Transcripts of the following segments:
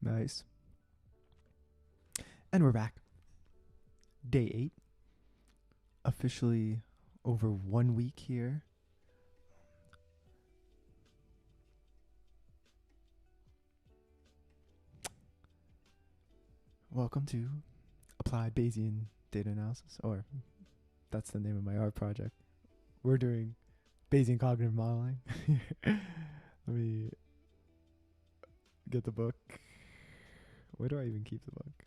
Nice. And we're back. Day 8. Officially over 1 week here. Welcome to Applied Bayesian Data Analysis, or that's the name of my art project. We're doing Bayesian Cognitive Modeling. Let me get the book. Where do I even keep the book?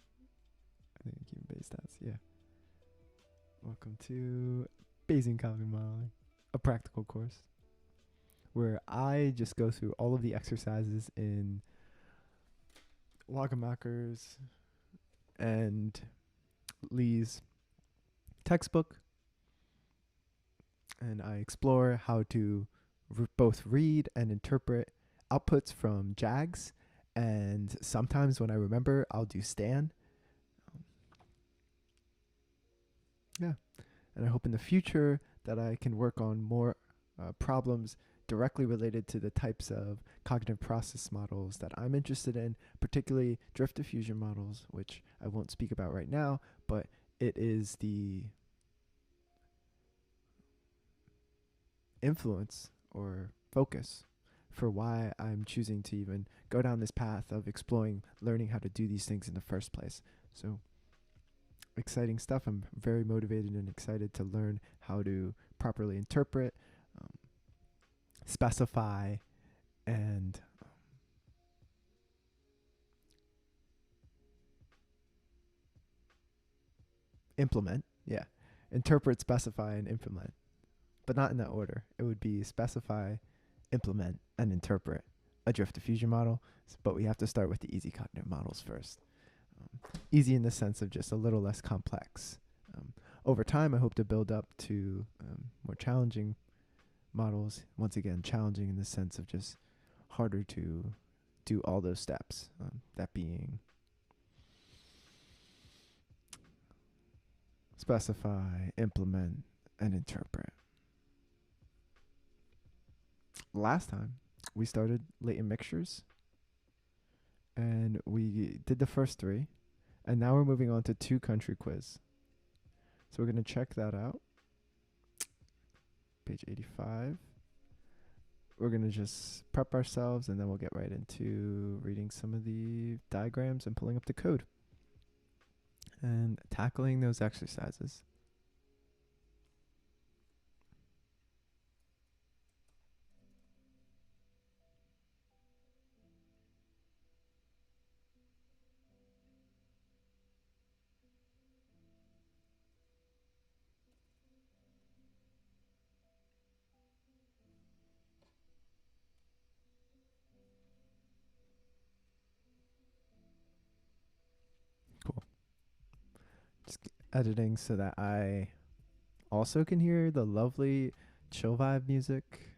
I think I keep base stats. Yeah. Welcome to Bayesian Cognitive Modeling, a practical course where I just go through all of the exercises in Wagenmakers and Lee's textbook, and I explore how to both read and interpret outputs from JAGs, and sometimes when I remember, I'll do STAN. Yeah, and I hope in the future that I can work on more problems directly related to the types of cognitive process models that I'm interested in, particularly drift diffusion models, which I won't speak about right now, but it is the influence or focus for why I'm choosing to even go down this path of exploring learning how to do these things in the first place. So exciting stuff. I'm very motivated and excited to learn how to properly interpret, specify, and implement. Yeah. Interpret, specify, and implement. But not in that order. It would be specify, implement, and interpret a drift diffusion model. But we have to start with the easy cognitive models first. Easy in the sense of just a little less complex. Over time, I hope to build up to more challenging models. Once again, challenging in the sense of just harder to do all those steps. That being specify, implement, and interpret. Last time, we started latent mixtures, and we did the first 3, and now we're moving on to 2 country quiz. So we're going to check that out. Page 85. We're going to just prep ourselves, and then we'll get right into reading some of the diagrams and pulling up the code and tackling those exercises. Cool. Just editing so that I also can hear the lovely chill vibe music.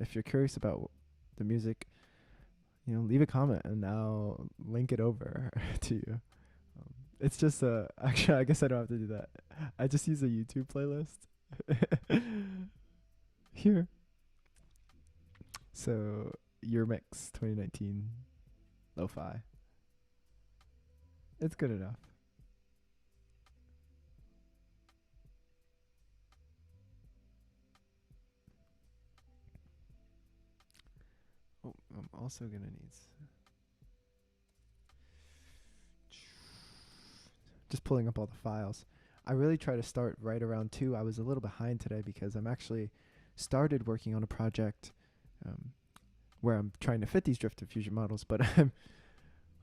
If you're curious about the music, leave a comment and I'll link it over to you. It's just actually, I guess I don't have to do that. I just use a YouTube playlist here. So your mix 2019 lo-fi. It's good enough. Oh, I'm also gonna need just pulling up all the files. I really try to start right around 2. I was a little behind today because I'm actually started working on a project where I'm trying to fit these drift diffusion models, but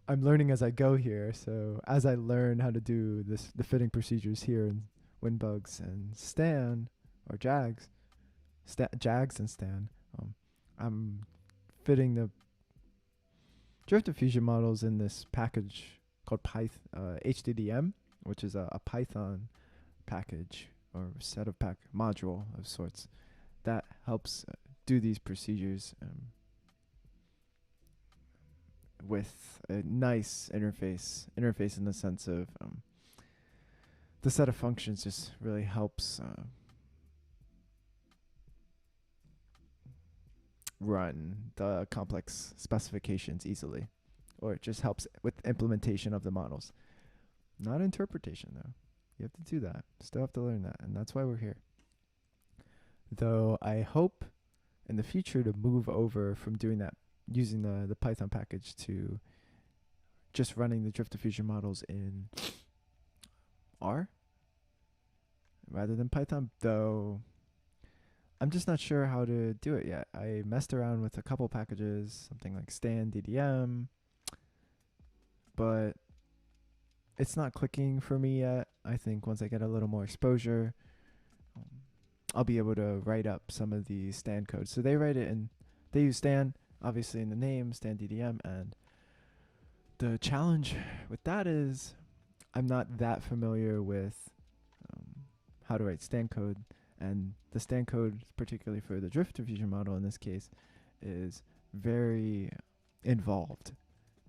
I'm learning as I go here. So as I learn how to do the fitting procedures here in WinBugs and Stan or Jags, Jags and Stan, I'm fitting the drift diffusion models in this package called HDDM, which is a Python package or set of module of sorts that helps do these procedures with a nice interface in the sense of the set of functions just really helps run the complex specifications easily, or it just helps with implementation of the models. Not interpretation, though. You have to do that. Still have to learn that, and that's why we're here. Though I hope in the future to move over from doing that, using the Python package, to just running the drift diffusion models in R rather than Python, though I'm just not sure how to do it yet. I messed around with a couple packages, something like stan DDM, but it's not clicking for me yet. I think once I get a little more exposure, I'll be able to write up some of the stan code. So they write it in, they use stan, obviously in the name, stan DDM, and the challenge with that is I'm not that familiar with how to write stan code, and the stan code, particularly for the drift diffusion model in this case, is very involved,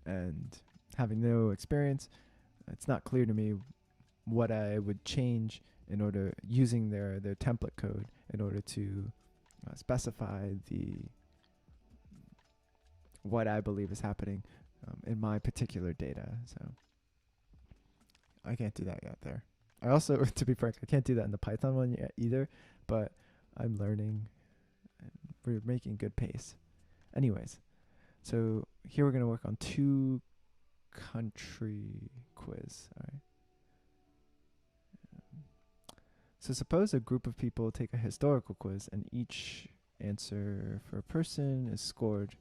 and having no experience, it's not clear to me what I would change in order, using their template code, in order to specify what I believe is happening in my particular data. So I can't do that yet there. I also, to be frank, I can't do that in the Python one yet either, but I'm learning and we're making good pace. Anyways, so here we're going to work on 2 country quiz. All right. So suppose a group of people take a historical quiz and each answer for a person is scored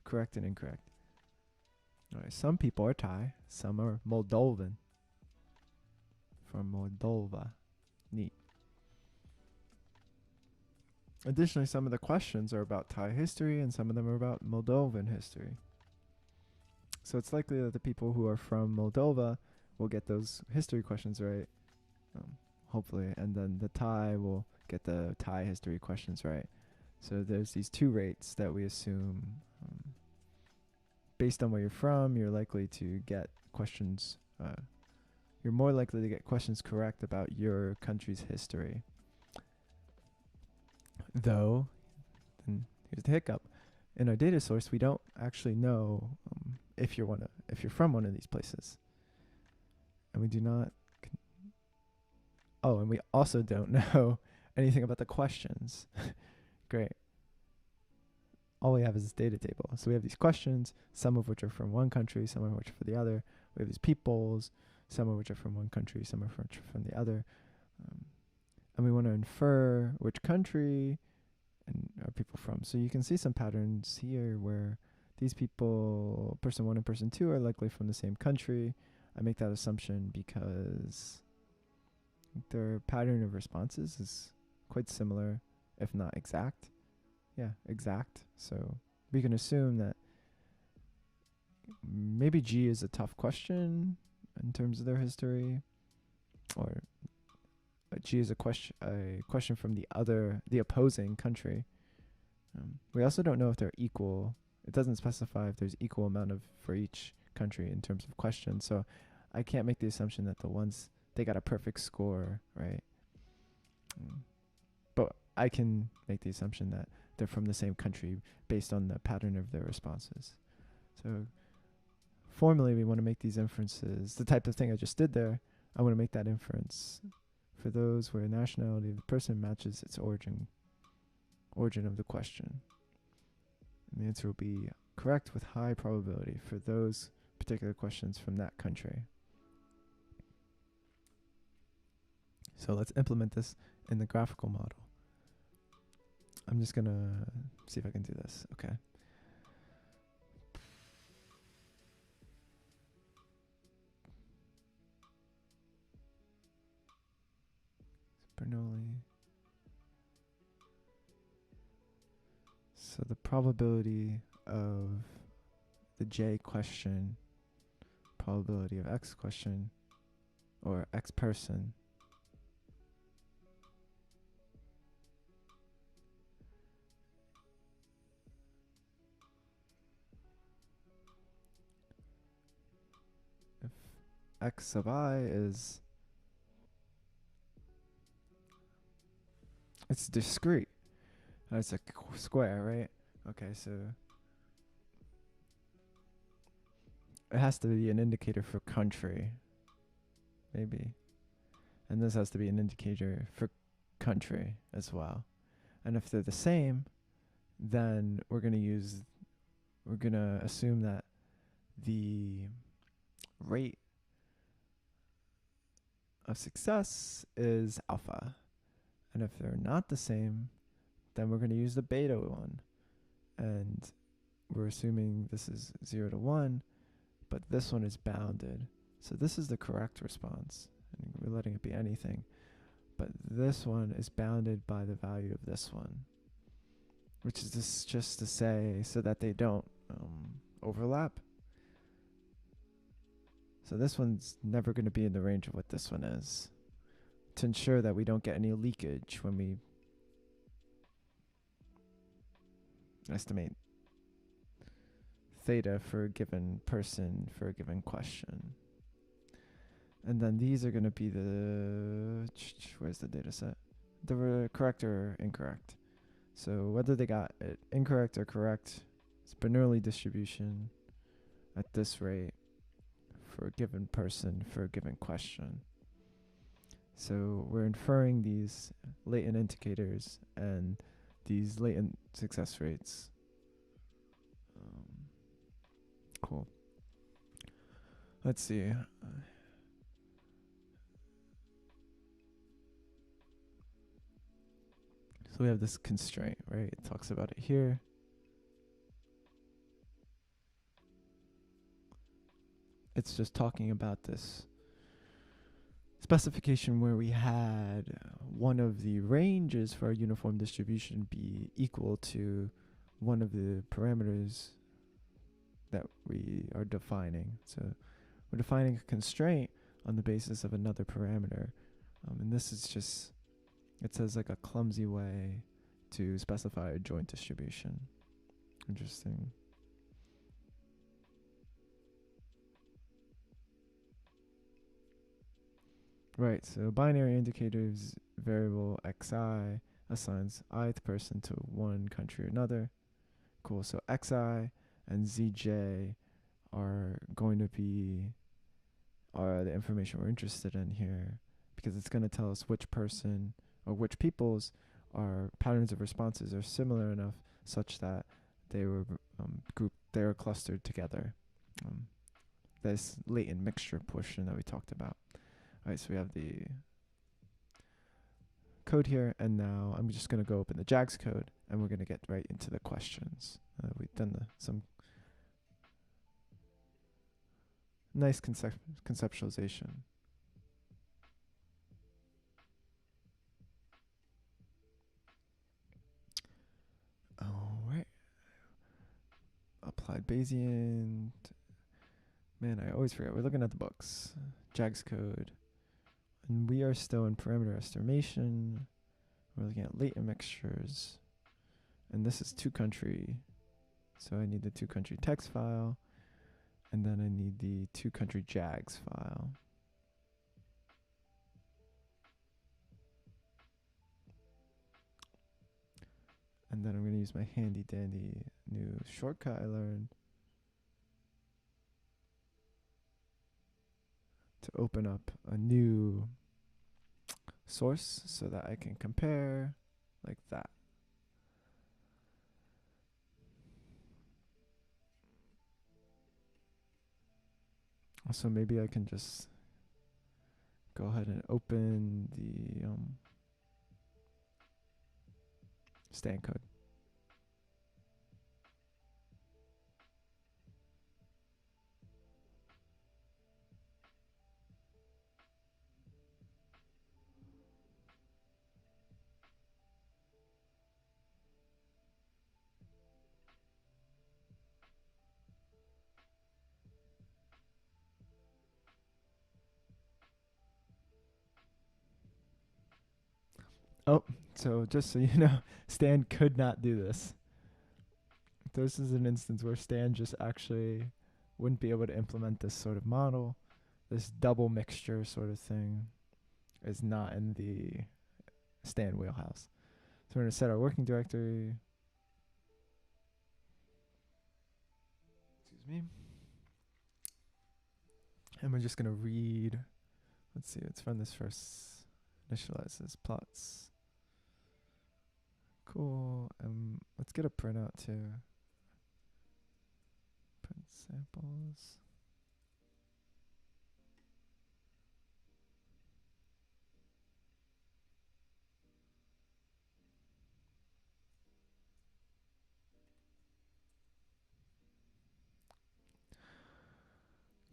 correct and incorrect. All right, some people are Thai, some are Moldovan. From Moldova. Neat. Additionally, some of the questions are about Thai history and some of them are about Moldovan history. So it's likely that the people who are from Moldova will get those history questions right, hopefully, and then the Thai will get the Thai history questions right. So there's these 2 rates that we assume, based on where you're from, you're likely to get questions, you're more likely to get questions correct about your country's history. Though, and here's the hiccup, in our data source, we don't actually know if you're from one of these places, and we do not. And we also don't know anything about the questions. Great. All we have is this data table. So we have these questions, some of which are from one country, some of which are for the other. We have these peoples, some of which are from one country, some are from the other. And we want to infer which country and are people from. So you can see some patterns here where these people, person 1 and person 2, are likely from the same country. I make that assumption because their pattern of responses is quite similar, if not exact. Yeah, exact. So we can assume that maybe G is a tough question in terms of their history, or G is a question from the opposing country. We also don't know if they're equal. It doesn't specify if there's equal amount for each country in terms of questions. So I can't make the assumption that the ones, they got a perfect score, right? But I can make the assumption that they're from the same country based on the pattern of their responses. So formally, we want to make these inferences, the type of thing I just did there. I want to make that inference for those where nationality of the person matches its origin of the question. And the answer will be correct with high probability for those particular questions from that country. So let's implement this in the graphical model. I'm just going to see if I can do this. Okay. Bernoulli. So the probability of the J question, probability of X question, or X person, if X sub I is, it's discrete. It's a square, right? Okay, so it has to be an indicator for country, maybe. And this has to be an indicator for country as well. And if they're the same, then we're going to assume that the rate of success is alpha. And if they're not the same, then we're going to use the beta one. And we're assuming this is 0 to 1, but this one is bounded. So this is the correct response. And we're letting it be anything. But this one is bounded by the value of this one, which is this just to say so that they don't overlap. So this one's never going to be in the range of what this one is, to ensure that we don't get any leakage when we estimate theta for a given person for a given question. And then these are going to be the, where's the data set? The correct or incorrect. So whether they got it incorrect or correct, it's Bernoulli distribution at this rate for a given person for a given question. So we're inferring these latent indicators and these latent success rates. Cool. Let's see. So we have this constraint, right? It talks about it here. It's just talking about this specification where we had one of the ranges for our uniform distribution be equal to one of the parameters that we are defining. So we're defining a constraint on the basis of another parameter. And this is just, it says like a clumsy way to specify a joint distribution. Interesting. Right, so binary indicators variable xi assigns ith person to one country or another. Cool, so xi and zj are going to be the information we're interested in here, because it's going to tell us which person or which people's patterns of responses are similar enough such that they were they were clustered together. This latent mixture portion that we talked about. All right, so we have the code here, and now I'm just going to go open the JAGS code, and we're going to get right into the questions. We've done some nice conceptualization. All right. Applied Bayesian. Man, I always forget. We're looking at the books. JAGS code. And we are still in parameter estimation. We're looking at latent mixtures. And this is 2-country. So I need the 2-country text file. And then I need the 2-country JAGS file. And then I'm going to use my handy dandy new shortcut I learned to open up a new source so that I can compare like that. So maybe I can just go ahead and open the stand code. Oh, so just so you know, Stan could not do this. This is an instance where Stan just actually wouldn't be able to implement this sort of model. This double mixture sort of thing is not in the Stan wheelhouse. So we're going to set our working directory. Excuse me. And we're just going to read. Let's see, let's run this first. Initialize this plots. Cool. Let's get a printout too. Print samples.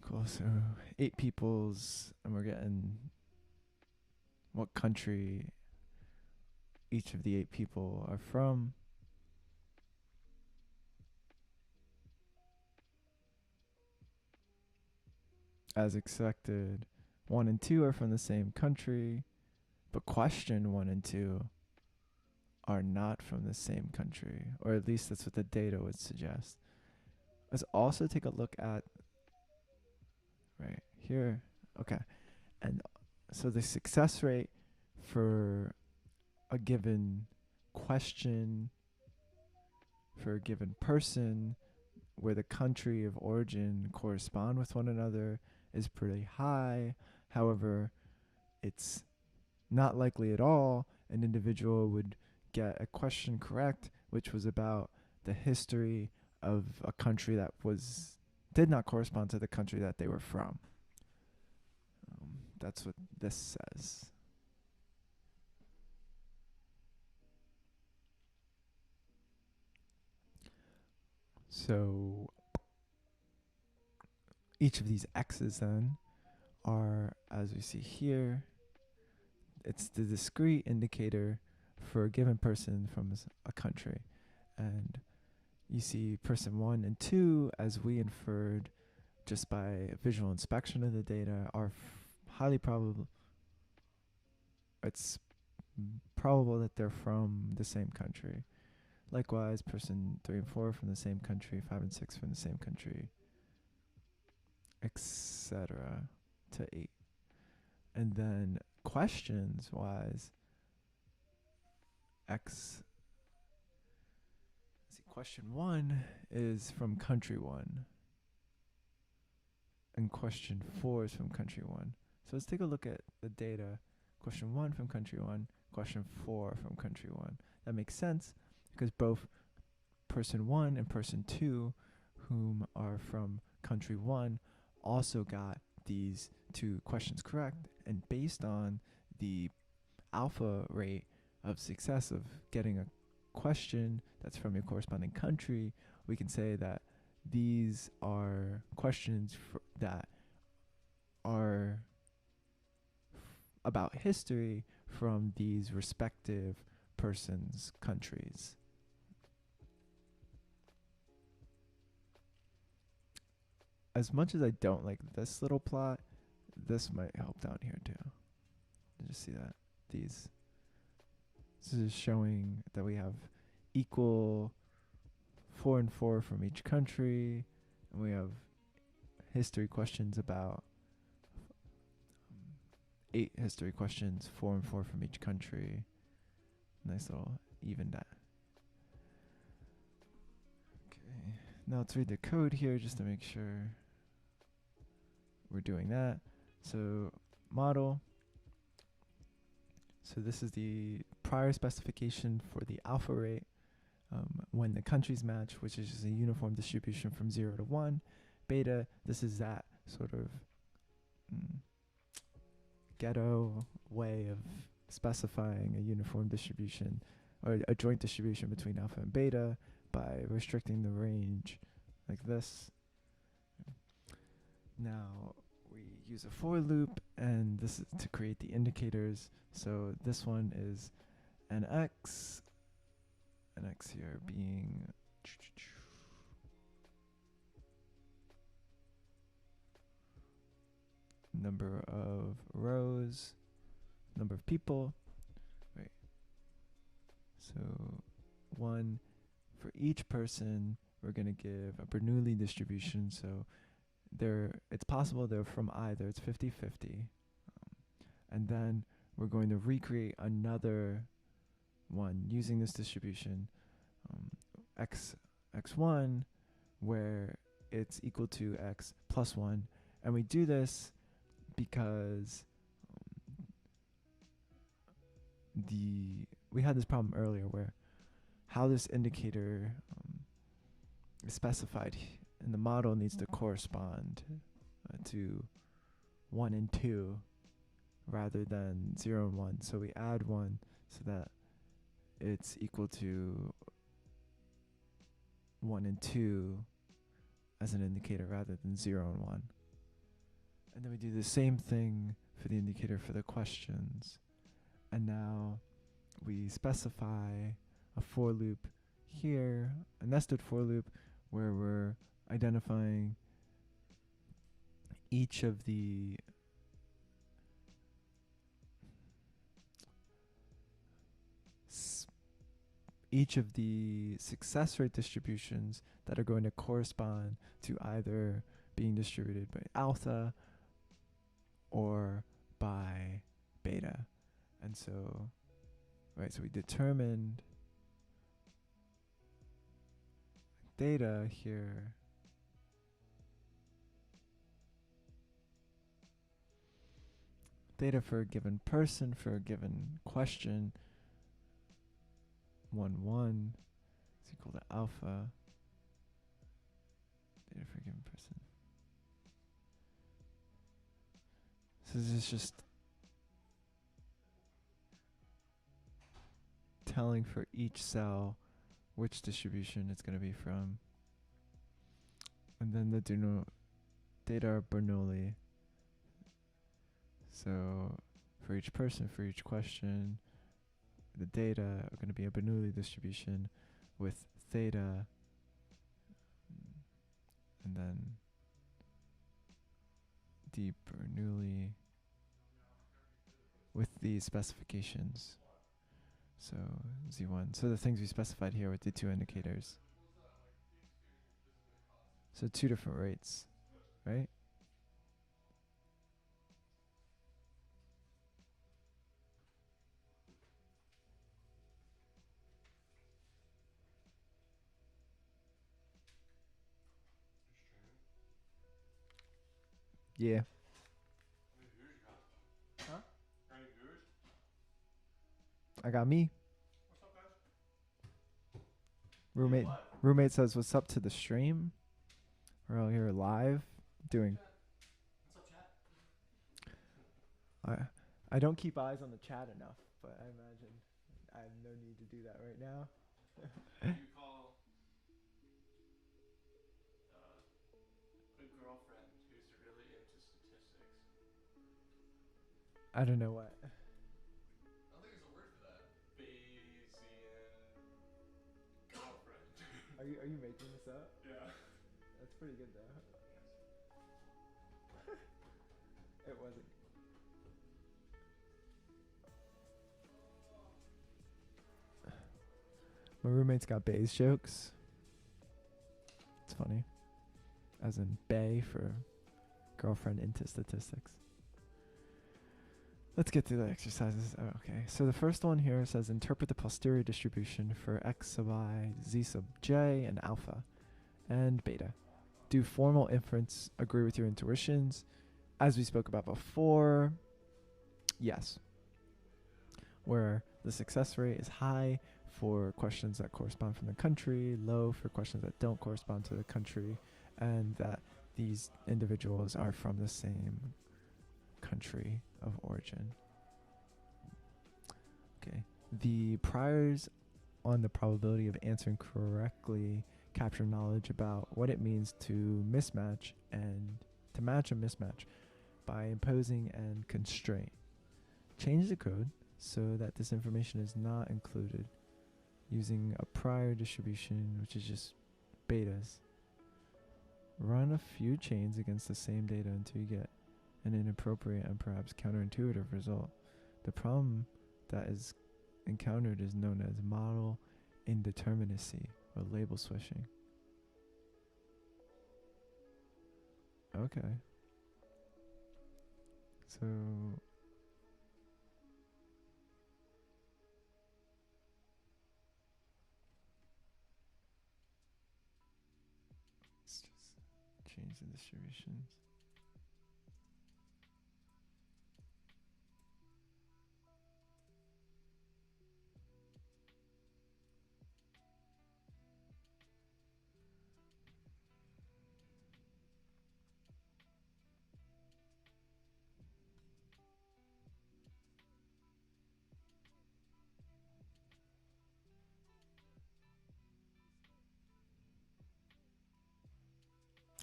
Cool. So 8 peoples, and we're getting what country each of the 8 people are from. As expected, 1 and 2 are from the same country, but question 1 and 2 are not from the same country, or at least that's what the data would suggest. Let's also take a look at right here. Okay. And so the success rate for a given question for a given person where the country of origin correspond with one another is pretty high. However, it's not likely at all an individual would get a question correct, which was about the history of a country that did not correspond to the country that they were from. That's what this says. So each of these x's then are, as we see here, it's the discrete indicator for a given person from a country. And you see person 1 and 2, as we inferred just by visual inspection of the data, are highly probable. It's probable that they're from the same country. Likewise, person 3 and 4 from the same country, 5 and 6 from the same country, etc. to 8. And then questions wise, question 1 is from country 1, and question 4 is from country 1. So let's take a look at the data. Question 1 from country 1, question 4 from country 1. That makes sense because both person 1 and person 2, whom are from country 1, also got these 2 questions correct. And based on the alpha rate of success of getting a question that's from your corresponding country, we can say that these are questions that are about history from these respective persons' countries. As much as I don't like this little plot, this might help down here too. You just see that this is showing that we have equal 4 and 4 from each country, and we have history questions about 8 history questions, 4 and 4 from each country. Nice little even that. Okay, now let's read the code here just to make sure we're doing that. So model. So this is the prior specification for the alpha rate when the countries match, which is just a uniform distribution from 0 to 1. Beta, this is that sort of ghetto way of specifying a uniform distribution or a joint distribution between alpha and beta by restricting the range like this. Now we use a for loop, and this is to create the indicators. So this one is an x here being number of rows, number of people. Right. So 1 for each person, we're going to give a Bernoulli distribution. So it's possible they're from either. It's 50-50. And then we're going to recreate another one using this distribution, x1, where it's equal to x plus 1, And we do this because we had this problem earlier where how this indicator is specified in the model needs to correspond to 1 and 2 rather than 0 and 1. So we add 1 so that it's equal to 1 and 2 as an indicator rather than 0 and 1. And then we do the same thing for the indicator for the questions. And now we specify a for loop here, a nested for loop, where we're identifying each of the success rate distributions that are going to correspond to either being distributed by alpha or by beta. And so, right, so we determined data here. Data for a given person, for a given question, 1, 1 is equal to alpha. Data for a given person. So this is just telling for each cell which distribution it's going to be from. And then the data are Bernoulli. So for each person, for each question, the data are going to be a Bernoulli distribution with theta, and then the Bernoulli with the specifications. So Z1. So the things we specified here with the 2 indicators. So 2 different rates, right? Yeah. Huh? I got me. What's up, guys? Roommate says, "What's up to the stream? We're all here live doing." What's up, chat? I don't keep eyes on the chat enough, but I imagine I have no need to do that right now. What do you call a girlfriend who's really into statistics? I don't know what. I don't think there's a word for that. Bayesian girlfriend. Are you making this up? Yeah. That's pretty good though. It wasn't. My roommate's got Bayes jokes. It's funny. As in Bay for girlfriend into statistics. Let's get through the exercises. Oh, okay. So the first one here says interpret the posterior distribution for x sub I, z sub j, and alpha, and beta. Do formal inference agree with your intuitions? As we spoke about before, yes. Where the success rate is high for questions that correspond from the country, low for questions that don't correspond to the country, and that these individuals are from the same country of origin. Okay. The priors on the probability of answering correctly capture knowledge about what it means to mismatch and to match a mismatch by imposing and constraint. Change the code so that this information is not included using a prior distribution, which is just betas. Run a few chains against the same data until you get an inappropriate and perhaps counterintuitive result. The problem that is encountered is known as model indeterminacy or label swishing. Okay. So let's just change the distributions.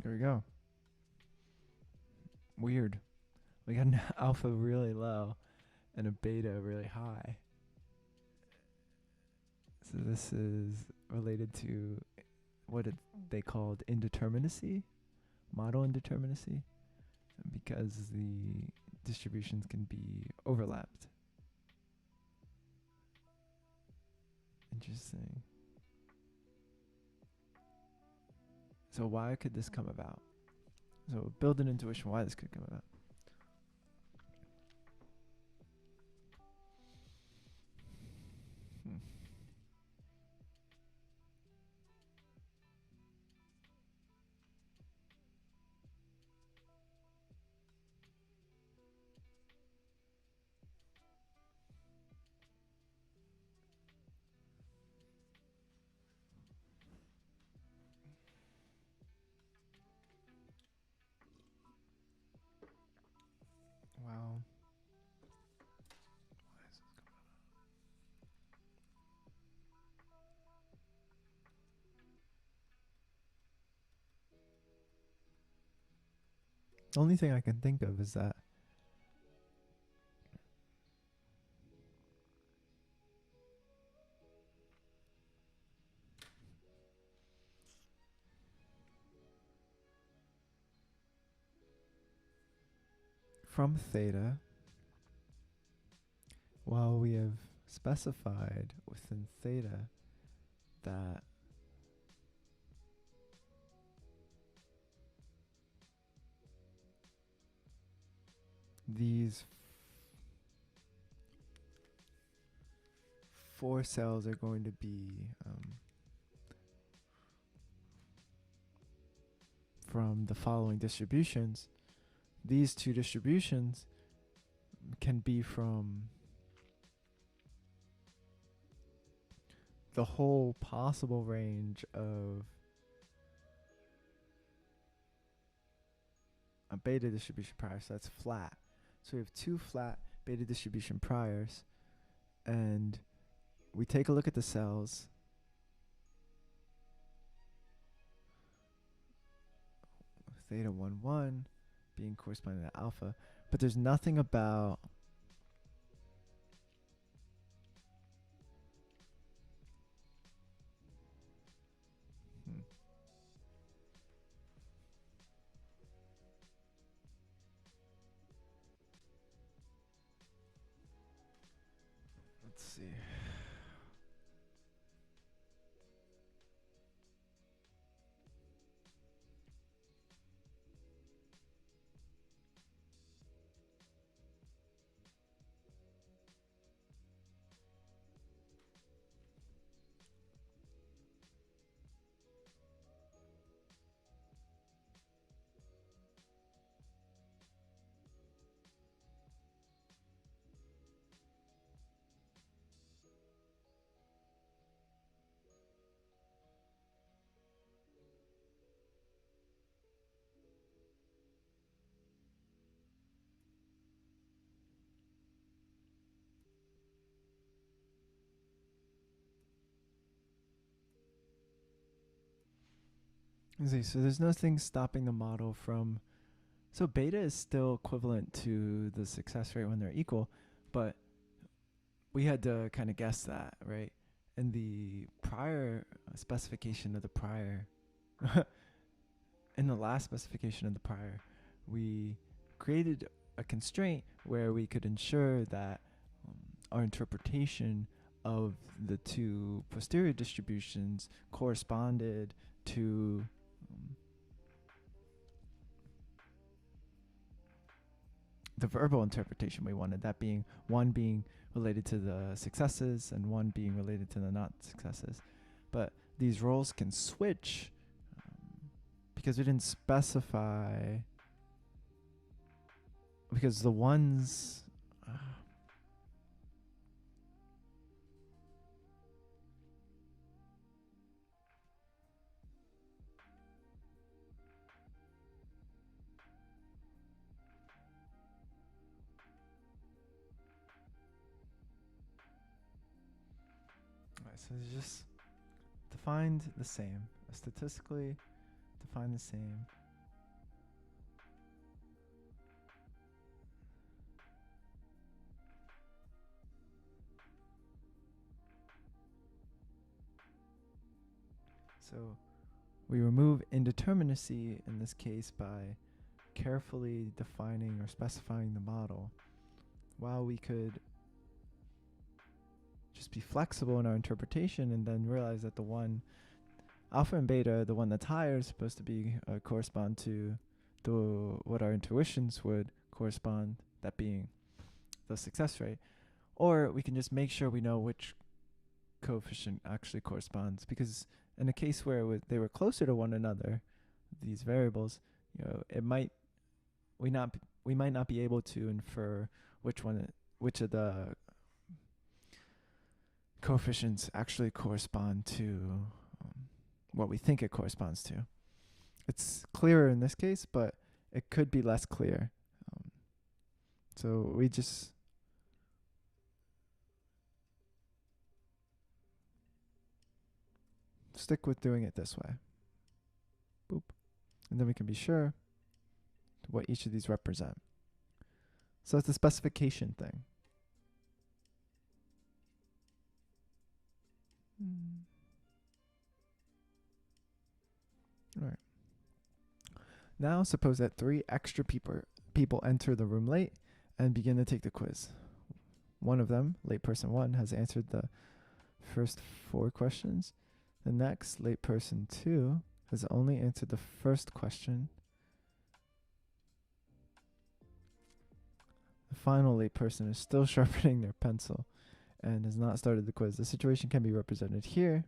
There we go. Weird. We got an alpha really low and a beta really high. So this is related to they called indeterminacy, model indeterminacy, because the distributions can be overlapped. Interesting. So why could this come about? So build an intuition why this could come about. Wow. The only thing I can think of is that from theta, while we have specified within theta that these four cells are going to be from the following distributions. These two distributions can be from the whole possible range of a beta distribution prior. So that's flat. So we have two flat beta distribution priors, and we take a look at the cells. Theta 1 1 being corresponding to alpha, but there's nothing about let's see. Let's see. So there's nothing stopping the model from. So beta is still equivalent to the success rate when they're equal, but we had to kind of guess that, right? In the prior specification of the prior, in the last specification of the prior, we created a constraint where we could ensure that our interpretation of the two posterior distributions corresponded to the verbal interpretation we wanted, that being one being related to the successes and one being related to the not successes. But these roles can switch because we didn't specify, because the ones so it's just defined the same, statistically defined the same, So we remove indeterminacy in this case by carefully defining or specifying the model, while we could just be flexible in our interpretation and then realize that the one alpha and beta, the one that's higher, is supposed to be correspond to what our intuitions would correspond, that being the success rate. Or we can just make sure we know which coefficient actually corresponds, because in a case where they were closer to one another, these variables, it might we might not be able to infer which of the coefficients actually correspond to what we think it corresponds to. It's clearer in this case, but it could be less clear. So we just stick with doing it this way. Boop. And then we can be sure what each of these represent. So it's a specification thing. All right. Now suppose that 3 extra people enter the room late and begin to take the quiz. One of them, late person 1, has answered the first 4 questions. The next, late person 2, has only answered the first question. The final late person is still sharpening their pencil and has not started the quiz. The situation can be represented here.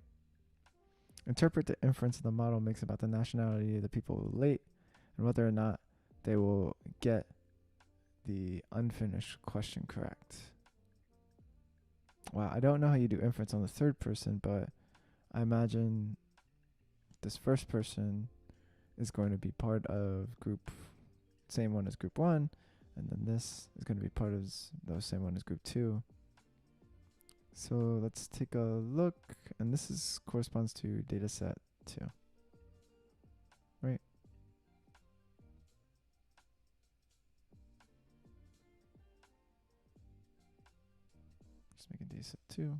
Interpret the inference the model makes about the nationality of the people who are late and whether or not they will get the unfinished question correct. Wow, I don't know how you do inference on the third person, but I imagine this first person is going to be part of group, same one as group 1, and then this is going to be part of the same one as group 2. So let's take a look, and this corresponds to data set 2. Right? Just make a data set 2.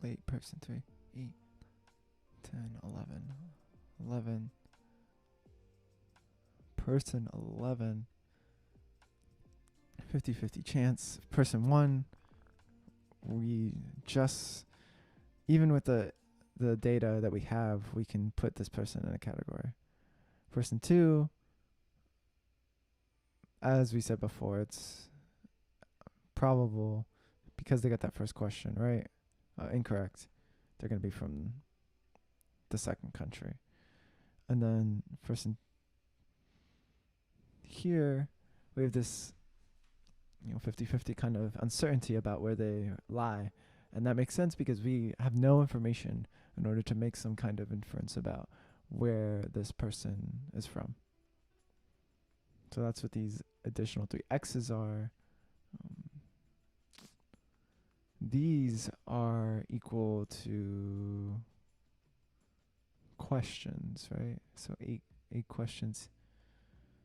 Late person 3, 8, 10, 11, 11. Person 11, 50-50 chance. Person 1, we just, even with the data that we have, we can put this person in a category. Person 2, as we said before, it's probable because they got that first question right. Incorrect. They're going to be from the second country. And then person here, we have this 50-50 kind of uncertainty about where they lie. And that makes sense because we have no information in order to make some kind of inference about where this person is from. So that's what these additional 3 X's are. These are equal to questions, right? So 8 questions.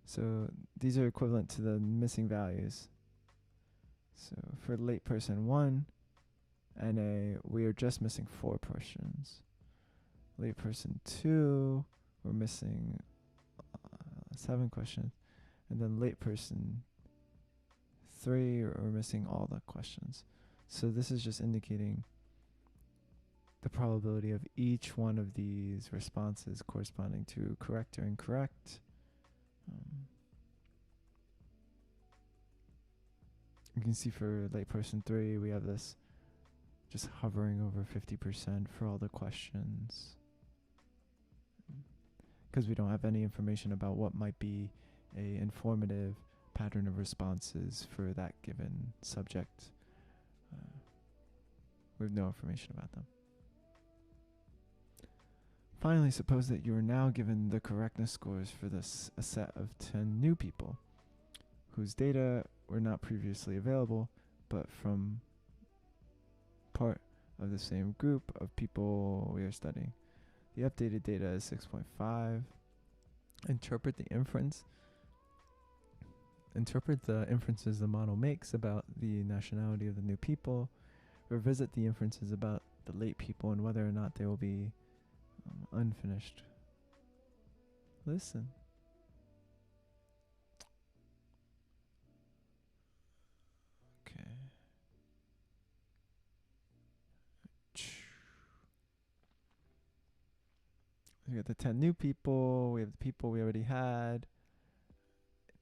So these are equivalent to the missing values. So for late person 1, NA, we are just missing 4 questions. Late person 2, we're missing 7 questions. And then late person 3, we're missing all the questions. So this is just indicating the probability of each one of these responses corresponding to correct or incorrect. You can see for late person 3, we have this just hovering over 50% for all the questions, because we don't have any information about what might be a informative pattern of responses for that given subject. We have no information about them. Finally, suppose that you are now given the correctness scores for a set of 10 new people whose data were not previously available, but from part of the same group of people we are studying. The updated data is 6.5. Interpret the inferences the model makes about the nationality of the new people. Revisit the inferences about the late people and whether or not they will be unfinished. Listen. Okay. We got the 10 new people. We have the people we already had.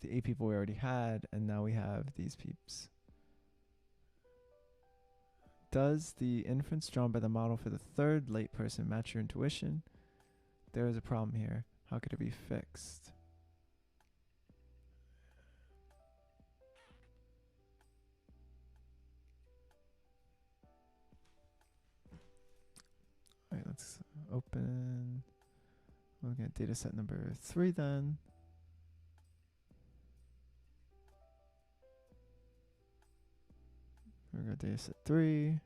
The 8 people we already had. And now we have these peeps. Does the inference drawn by the model for the third late person match your intuition? There is a problem here. How could it be fixed? Alright, let's open. We'll get data set number 3 then. We're going to data set 3. And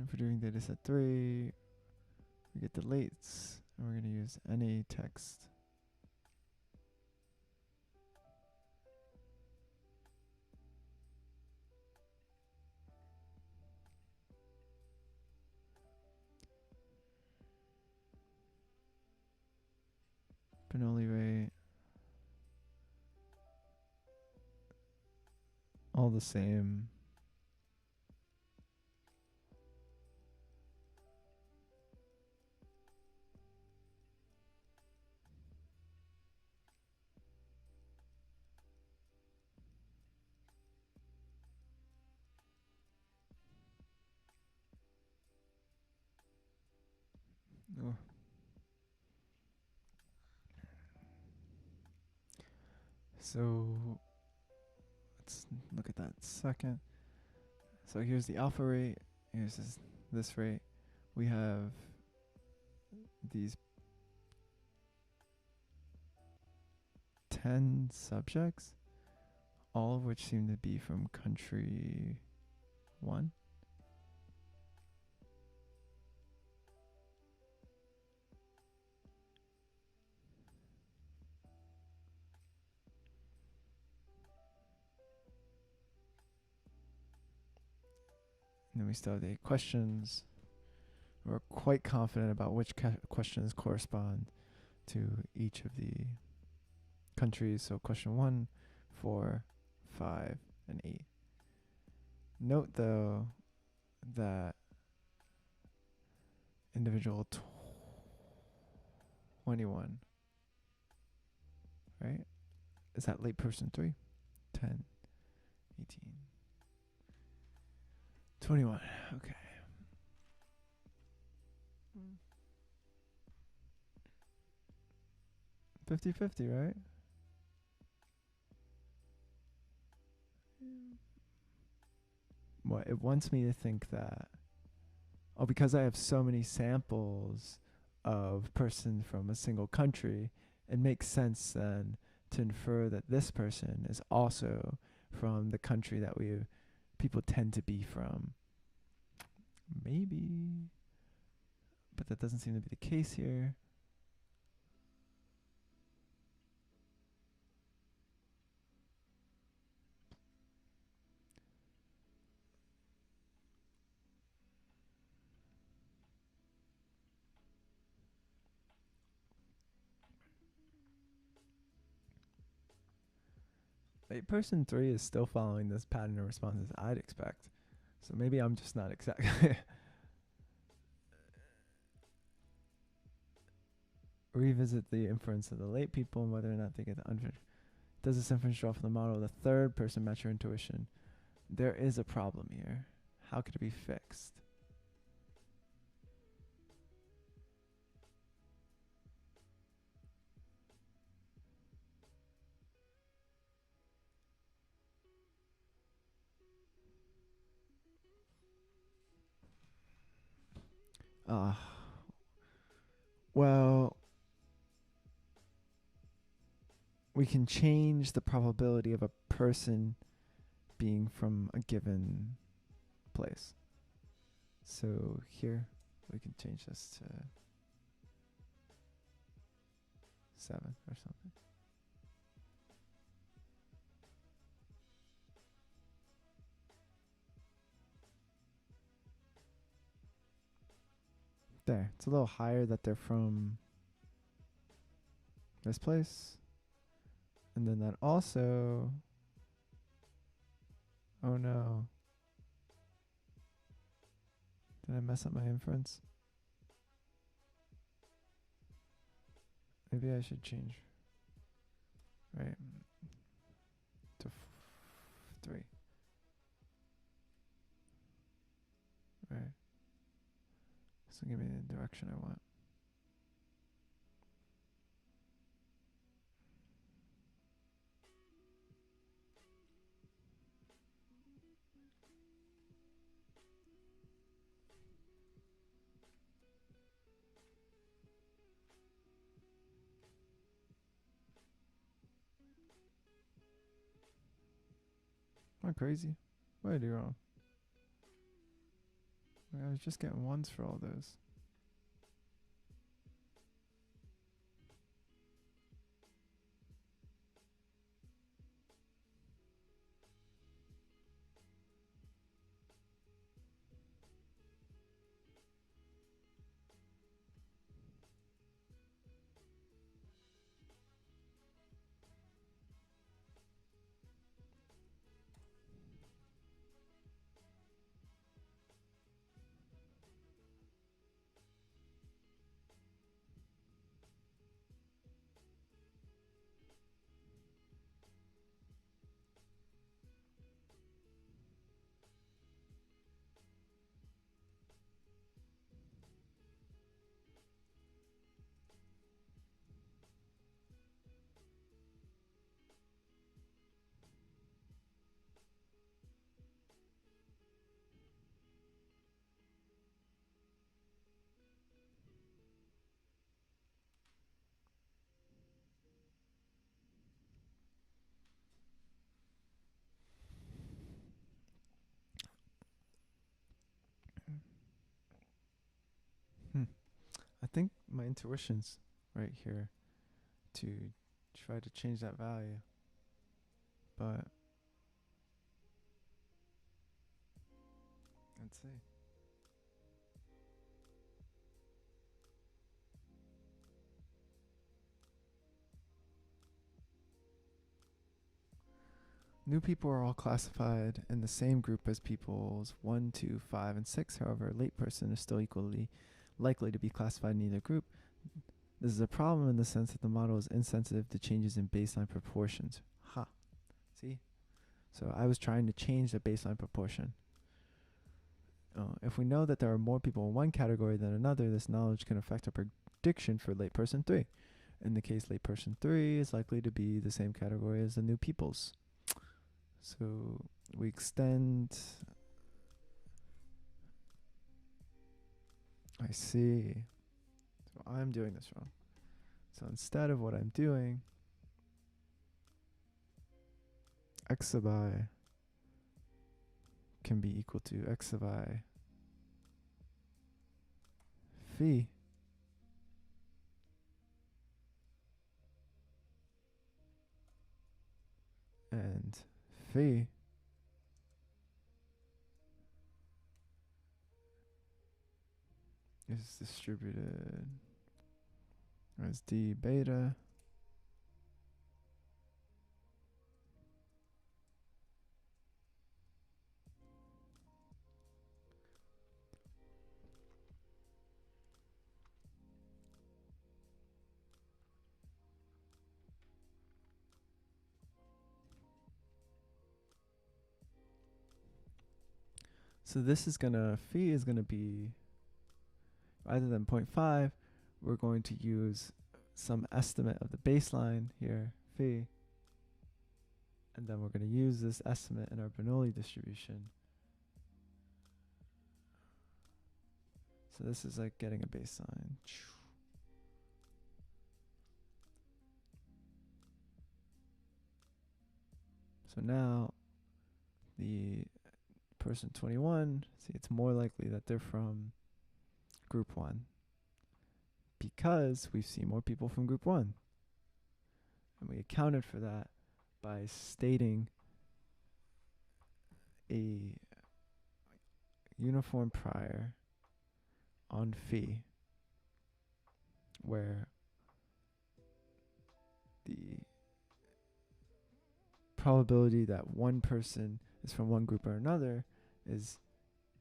if we're doing data set 3, we get the lates. And we're going to use any text. Bernoulli rate. All the same. Oh. So let's look at that second. So here's the alpha rate. Here's this rate. We have these 10 subjects, all of which seem to be from country 1. And then we still have the 8 questions. We're quite confident about which questions correspond to each of the countries. So question 1, 4, 5, and 8. Note though that individual 21, right? Is that late person 3? 10, 18, 21. Okay. Mm. 50-50, right? What it wants me to think that, because I have so many samples of person from a single country, it makes sense then to infer that this person is also from the country that people tend to be from. Maybe, but that doesn't seem to be the case here. Late person 3 is still following this pattern of responses I'd expect. So maybe I'm just not exactly. Revisit the inference of the late people and whether or not they get the unfinished. Does this inference draw from the model of the third person match your intuition? There is a problem here. How could it be fixed? Well, we can change the probability of a person being from a given place. So here we can change this to 7 or something. There. It's a little higher that they're from this place. And then that also... Oh no. Did I mess up my inference? Maybe I should change. Right. To 3. Right. So give me the direction I want. Am I crazy? What did I do wrong? I was just getting 1s for all those. I think my intuition's right here to try to change that value. But let's see. New people are all classified in the same group as peoples 1, 2, 5, and 6. However, a late person is still equally likely to be classified in either group. This is a problem in the sense that the model is insensitive to changes in baseline proportions. Ha. See? So I was trying to change the baseline proportion. If we know that there are more people in one category than another, this knowledge can affect our prediction for late person 3. In the case, late person 3 is likely to be the same category as the new peoples. So we extend... I see. So I'm doing this wrong. So instead of what I'm doing, x sub I can be equal to x sub I phi and phi is distributed as d beta So this is gonna, phi is gonna be, rather than 0.5, we're going to use some estimate of the baseline here, phi, and then we're gonna use this estimate in our Bernoulli distribution. So this is like getting a baseline. So now the person 21, see, it's more likely that they're from group 1 because we've seen more people from group 1. And we accounted for that by stating a uniform prior on phi, where the probability that one person is from one group or another is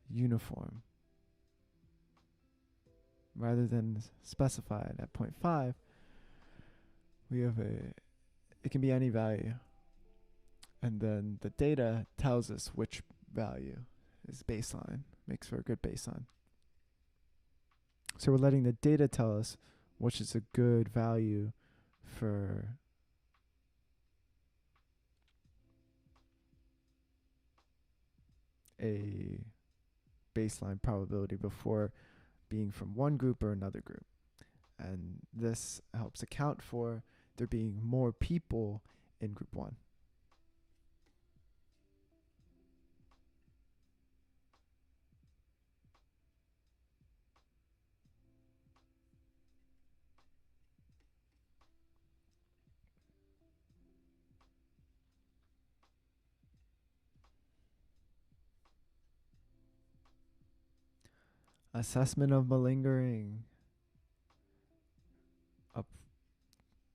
uniform. Rather than specified at 0.5, we have it can be any value. And then the data tells us which value is baseline, makes for a good baseline. So we're letting the data tell us which is a good value for a baseline probability before being from one group or another group. And this helps account for there being more people in group 1. Assessment of malingering.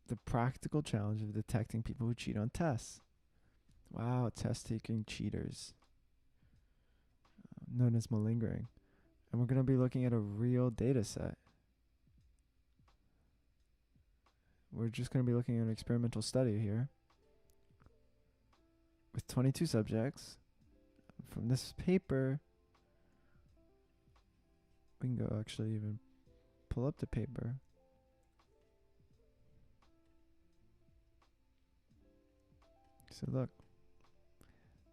The practical challenge of detecting people who cheat on tests. Wow, test-taking cheaters, known as malingering. And we're going to be looking at a real data set. We're just going to be looking at an experimental study here with 22 subjects. From this paper, we can go actually even pull up the paper. So look,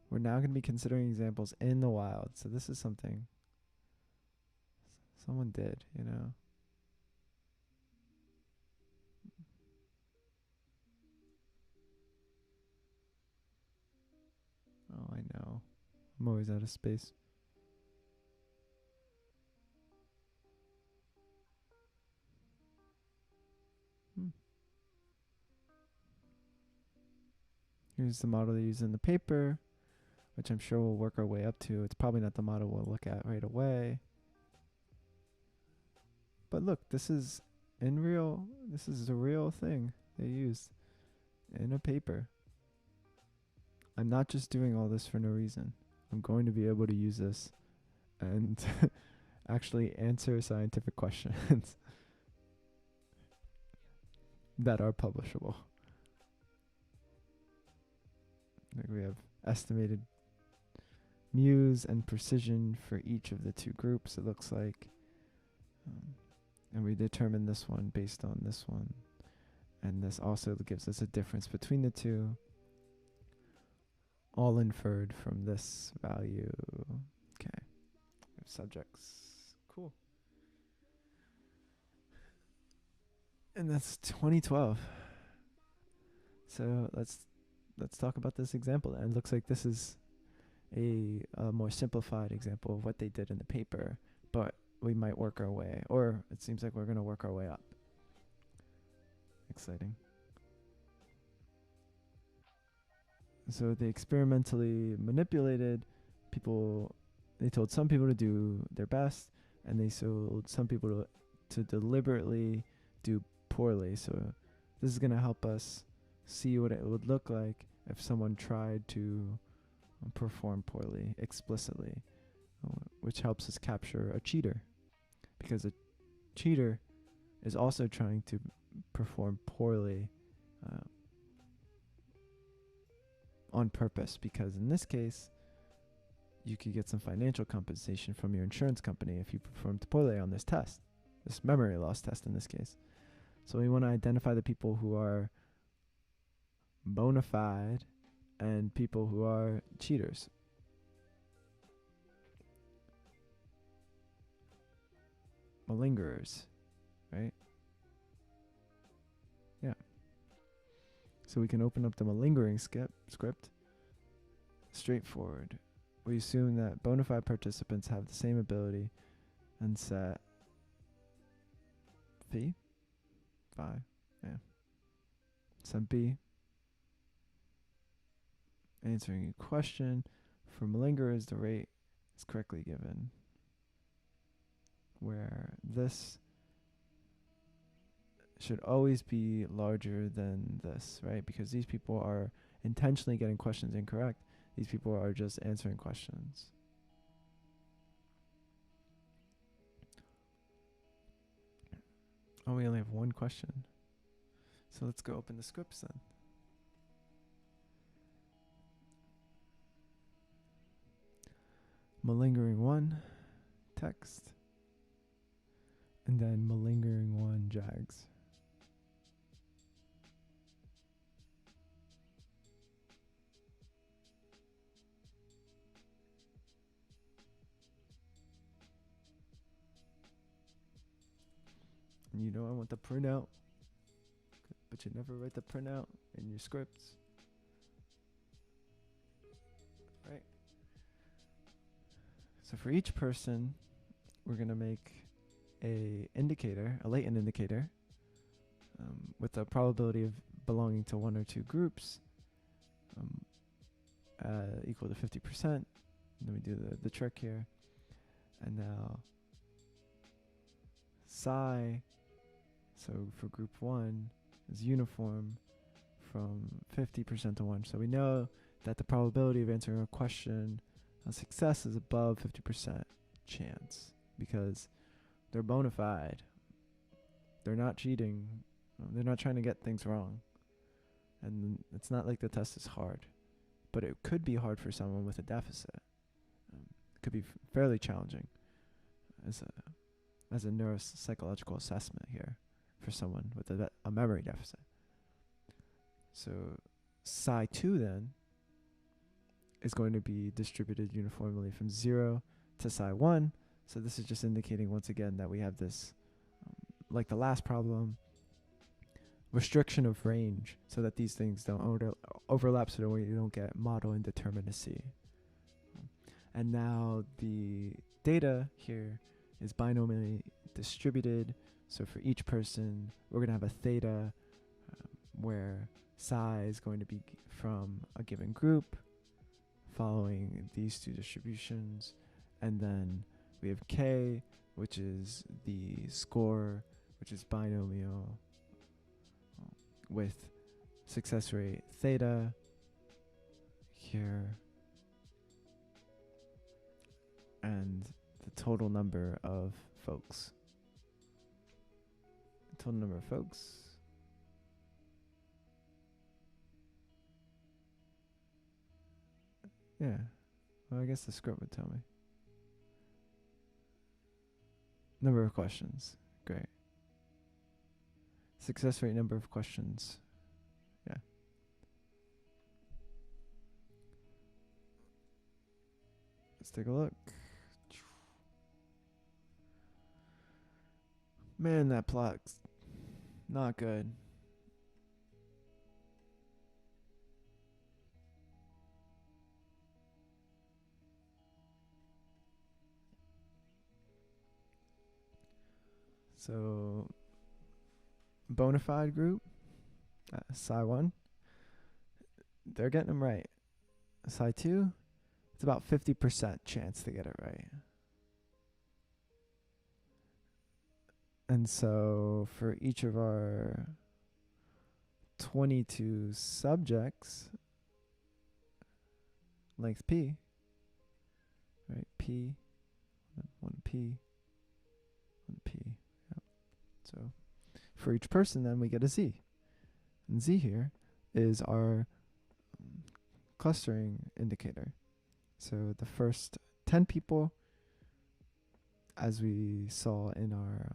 we're now going to be considering examples in the wild. So this is something someone did, you know. Oh, I know. I'm always out of space. Here's the model they use in the paper, which I'm sure we'll work our way up to. It's probably not the model we'll look at right away. But look, this is a real thing they used in a paper. I'm not just doing all this for no reason. I'm going to be able to use this and actually answer scientific questions that are publishable. Like we have estimated mu's and precision for each of the two groups, it looks like. And we determine this one based on this one. And this also gives us a difference between the two, all inferred from this value. Okay. Subjects. Cool. And that's 2012. So let's talk about this example. And it looks like this is a more simplified example of what they did in the paper, but we might work our way, or it seems like we're going to work our way up. Exciting. So they experimentally manipulated people. They told some people to do their best, and they told some people to deliberately do poorly. So this is going to help us see what it would look like if someone tried to perform poorly explicitly, which helps us capture a cheater, because a cheater is also trying to perform poorly on purpose, because in this case you could get some financial compensation from your insurance company if you performed poorly on this test, this memory loss test in this case. So we want to identify the people who are bona fide and people who are cheaters. Malingerers, right? Yeah. So we can open up the malingering script straightforward. We assume that bona fide participants have the same ability and set phi, set B, answering a question. For malingerers, the rate is correctly given, where this should always be larger than this, right? Because these people are intentionally getting questions incorrect. These people are just answering questions. Oh, we only have one question. So let's go open the scripts then. Malingering 1, text. And then malingering 1, jags. And you know I want the printout, but you never write the printout in your scripts. Right? So for each person, we're going to make a indicator, a latent indicator, with a probability of belonging to one or two groups equal to 50%. And then we do the trick here. And now psi, so for group 1, is uniform from 50% to 1. So we know that the probability of answering a question of success is above 50% chance because they're bona fide. They're not cheating. They're not trying to get things wrong. And it's not like the test is hard. But it could be hard for someone with a deficit. It could be fairly challenging as a neuropsychological assessment here for someone with a memory deficit. So psi 2 then is going to be distributed uniformly from 0 to psi 1. So this is just indicating once again that we have this, like the last problem, restriction of range so that these things don't overlap so that we don't get model indeterminacy. And now the data here is binomially distributed. So for each person, we're going to have a theta where psi is going to be from a given group following these two distributions. And then we have k, which is the score, which is binomial with success rate theta here, and the total number of folks. The total number of folks yeah. Well, I guess the script would tell me. Number of questions. Great. Success rate, number of questions. Yeah. Let's take a look. Man, that plot's not good. So, bona fide group, psi 1, they're getting them right. Psi 2, it's about 50% chance to get it right. And so for each of our 22 subjects, length p, right? P, 1p, 1p. Yep. So for each person, then we get a z. And z here is our clustering indicator. So the first 10 people, as we saw in our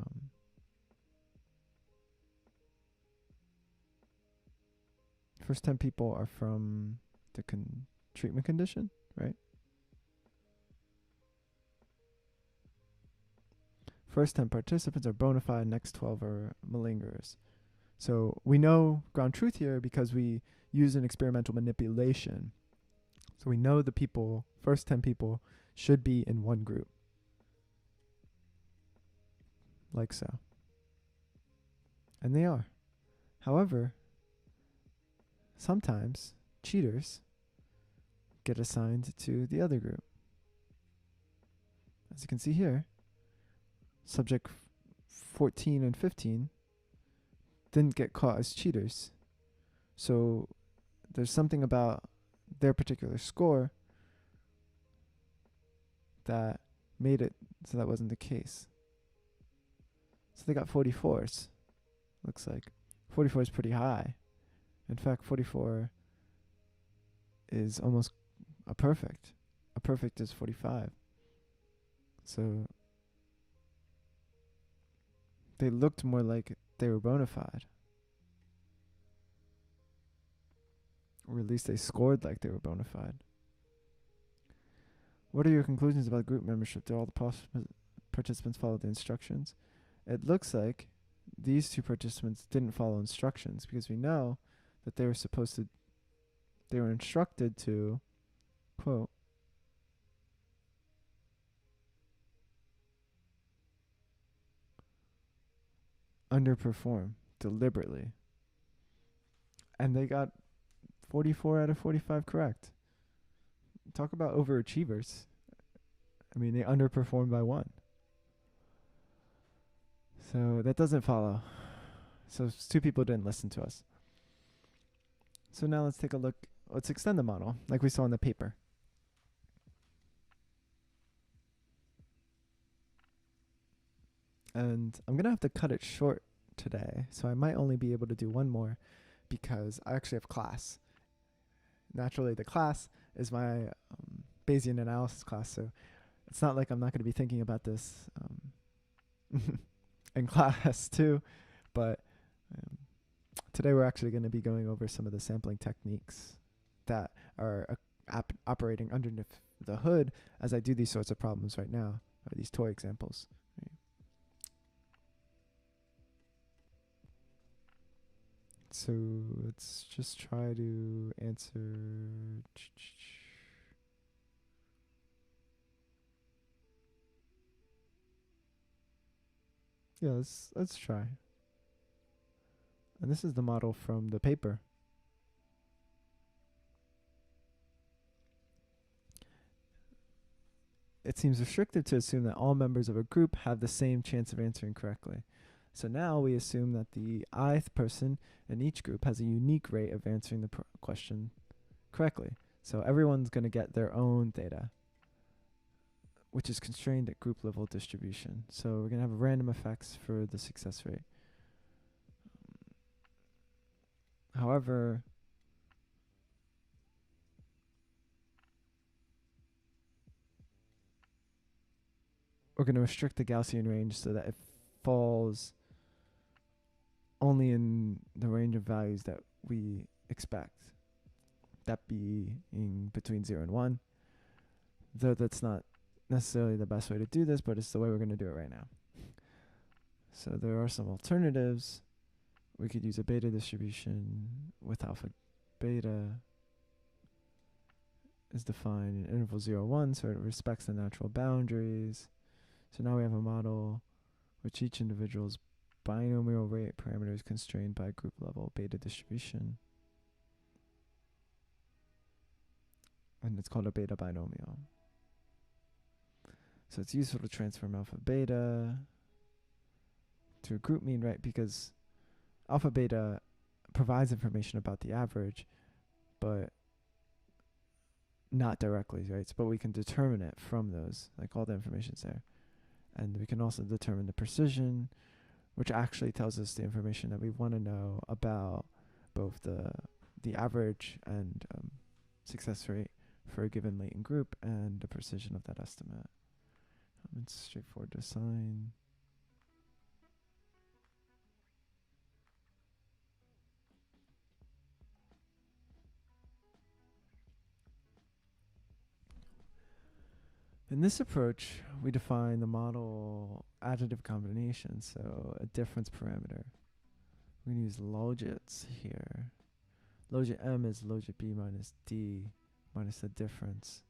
first 10 people are from the treatment condition, right? First 10 participants are bona fide, next 12 are malingerers. So we know ground truth here because we use an experimental manipulation So we know the first 10 people should be in one group. Like so. And they are. However, sometimes cheaters get assigned to the other group. As you can see here, subject 14 and 15 didn't get caught as cheaters. So there's something about their particular score that made it so that wasn't the case. So they got 44s. Looks like 44 is pretty high. In fact, 44 is almost a perfect. A perfect is 45. So they looked more like they were bona fide. Or at least they scored like they were bona fide. What are your conclusions about group membership? Do all the participants follow the instructions? It looks like these two participants didn't follow instructions because we know that they were instructed to, quote, underperform deliberately. And they got 44 out of 45 correct. Talk about overachievers. I mean, they underperformed by 1. So that doesn't follow. So 2 people didn't listen to us. So now let's take a look. Let's extend the model like we saw in the paper. And I'm going to have to cut it short today. So I might only be able to do one more because I actually have class. Naturally, the class is my Bayesian analysis class. So it's not like I'm not going to be thinking about this in class too. But today we're actually going to be going over some of the sampling techniques that are operating underneath the hood as I do these sorts of problems right now, or these toy examples. Right. So let's just try to answer. Yeah, let's try. And this is the model from the paper. It seems restrictive to assume that all members of a group have the same chance of answering correctly. So now we assume that the ith person in each group has a unique rate of answering the question correctly. So everyone's going to get their own theta, which is constrained at group level distribution. So we're going to have random effects for the success rate. However, we're going to restrict the Gaussian range so that it falls only in the range of values that we expect, that being between 0 and 1. Though that's not necessarily the best way to do this, but it's the way we're going to do it right now. So there are some alternatives. We could use a beta distribution with alpha beta is defined in interval 0, 1, so it respects the natural boundaries. So now we have a model which each individual's binomial rate parameter is constrained by group level beta distribution. And it's called a beta binomial. So it's useful to transform alpha beta to a group mean, right? Because alpha beta provides information about the average, but not directly, right? But we can determine it from those, like all the information's there. And we can also determine the precision, which actually tells us the information that we want to know about both the average and success rate for a given latent group and the precision of that estimate. It's straightforward to assign. In this approach, we define the model additive combination, so a difference parameter. We're going to use logits here. Logit M is logit B minus D minus the difference.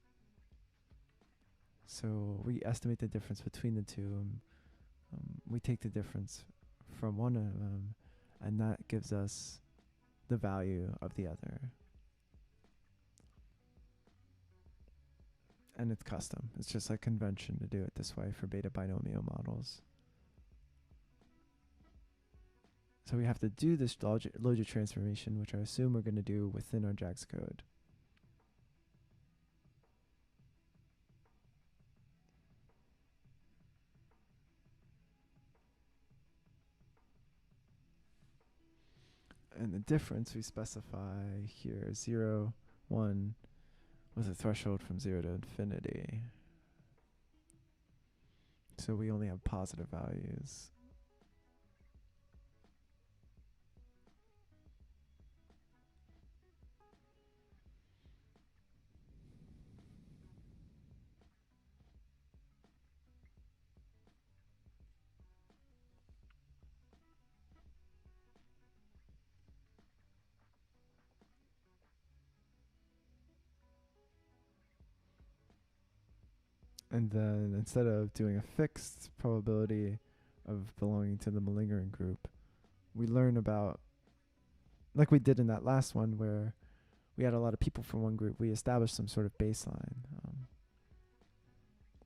So we estimate the difference between the two. We take the difference from one of them, and that gives us the value of the other. And it's custom. It's just like convention to do it this way for beta binomial models. So we have to do this logic transformation, which I assume we're going to do within our JAX code. And the difference we specify here, 0, 1, with a threshold from 0 to infinity. So we only have positive values. And then instead of doing a fixed probability of belonging to the malingering group, we learn about, like we did in that last one where we had a lot of people from one group, we established some sort of baseline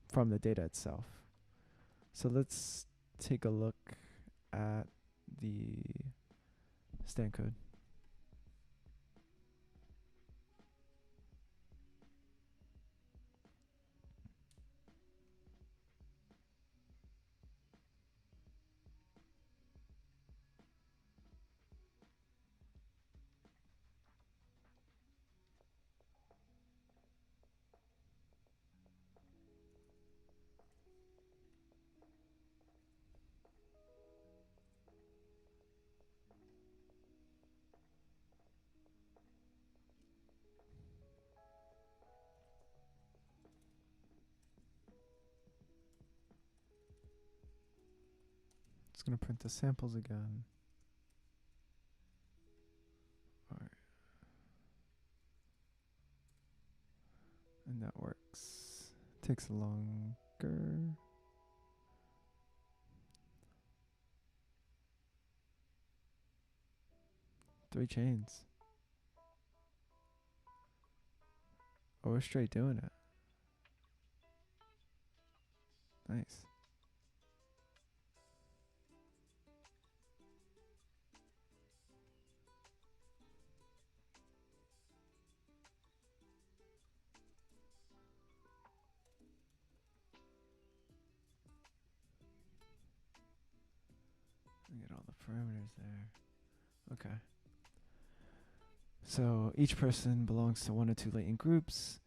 from the data itself. So let's take a look at the stand code. It's going to print the samples again. Alright. And that works. Takes longer. Three chains. Oh, we're straight doing it. Nice. Get all the parameters there. Okay. So each person belongs to one or two latent groups.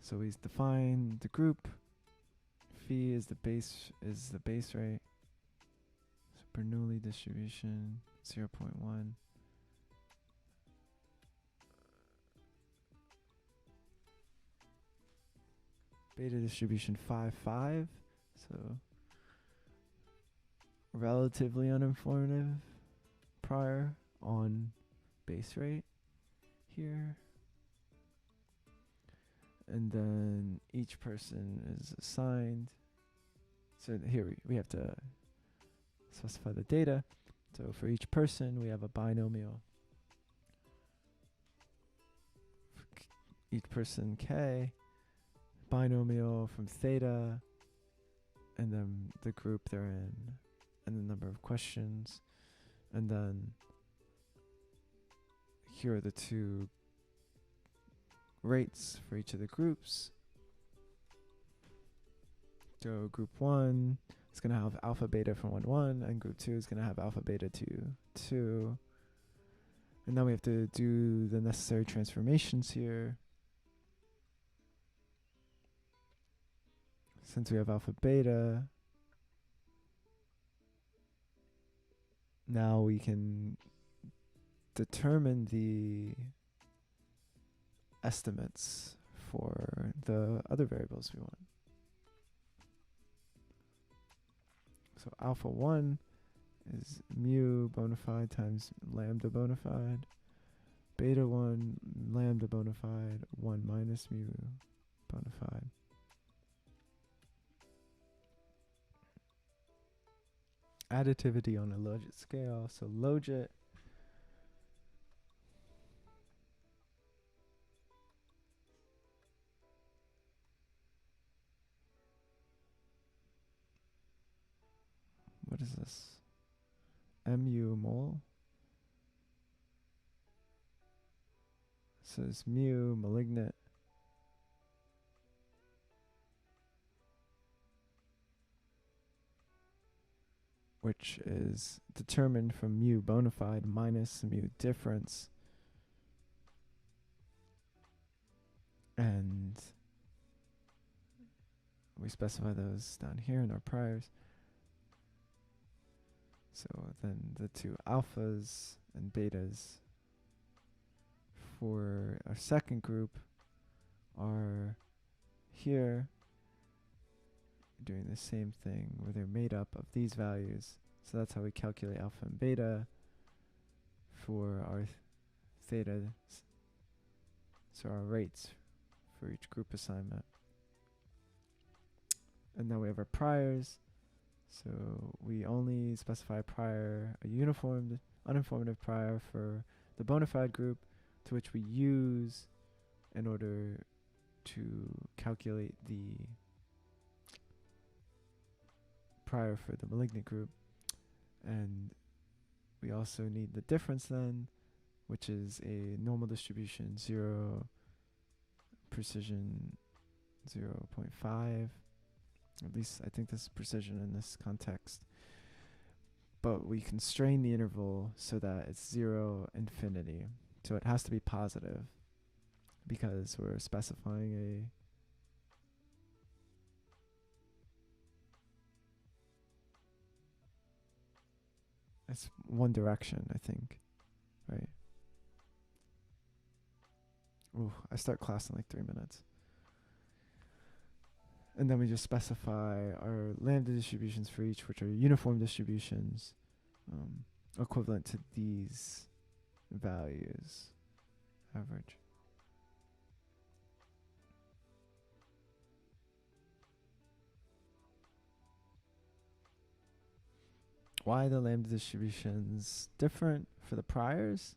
So we define the group. Phi is the base rate. So Bernoulli distribution 0.1. Beta distribution 5.5. So relatively uninformative prior on base rate here. And then each person is assigned. So here we have to specify the data. So for each person, we have a binomial. For each person K, binomial from theta, and then the group they're in, and the number of questions. And then here are the two rates for each of the groups. So group 1 is going to have alpha beta from 1, 1, and group 2 is going to have alpha beta 2, 2. And now we have to do the necessary transformations here. Since we have alpha beta, now we can determine the estimates for the other variables we want. So alpha 1 is mu bona fide times lambda bona fide. beta 1 lambda bona fide 1 minus mu bona fide. Additivity on a logit scale. So logit what is this? Mu mole. Says mu malignant. Which is determined from mu bona fide minus mu difference. And we specify those down here in our priors. So then the two alphas and betas for our second group are here, doing the same thing where they're made up of these values. So that's how we calculate alpha and beta for our theta. So our rates for each group assignment. And then we have our priors. So we only specify a prior, a uniformed, uninformative prior for the bona fide group, to which we use in order to calculate the prior for the malignant group. And we also need the difference then, which is a normal distribution, 0, precision 0.5. At least I think this is precision in this context. But we constrain the interval so that it's 0, infinity. So it has to be positive because we're specifying it's one direction, I think, right? Ooh, I start class in like 3 minutes. And then we just specify our lambda distributions for each, which are uniform distributions, equivalent to these values, average. Why the lambda distributions different for the priors?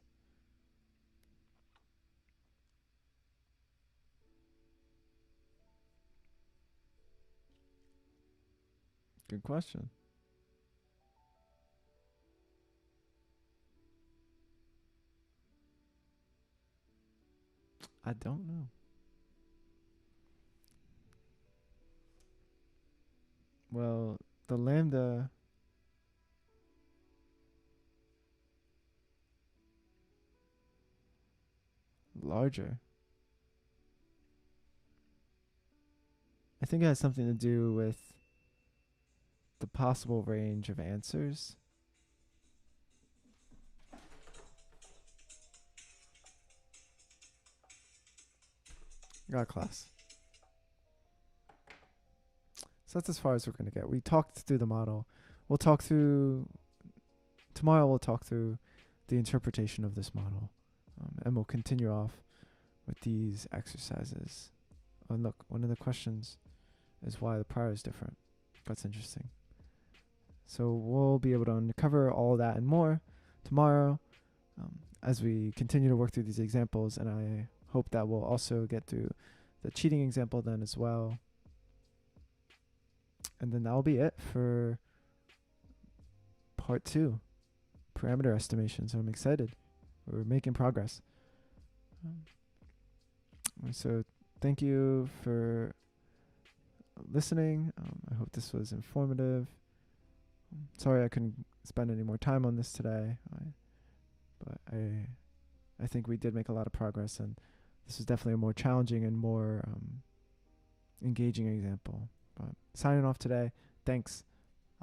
Good question. I don't know. Well, the lambda larger. I think it has something to do with the possible range of answers. Got class. So that's as far as we're going to get. We talked through the model. We'll talk through, tomorrow we'll talk through the interpretation of this model. And we'll continue off with these exercises. Oh, and look, one of the questions is why the prior is different. That's interesting. So we'll be able to uncover all that and more tomorrow as we continue to work through these examples. And I hope that we'll also get through the cheating example then as well. And then that'll be it for part 2, parameter estimation. So I'm excited. We're making progress. So thank you for listening. I hope this was informative. Sorry I couldn't spend any more time on this today, but I think we did make a lot of progress, and this is definitely a more challenging and more engaging example. But signing off today. Thanks.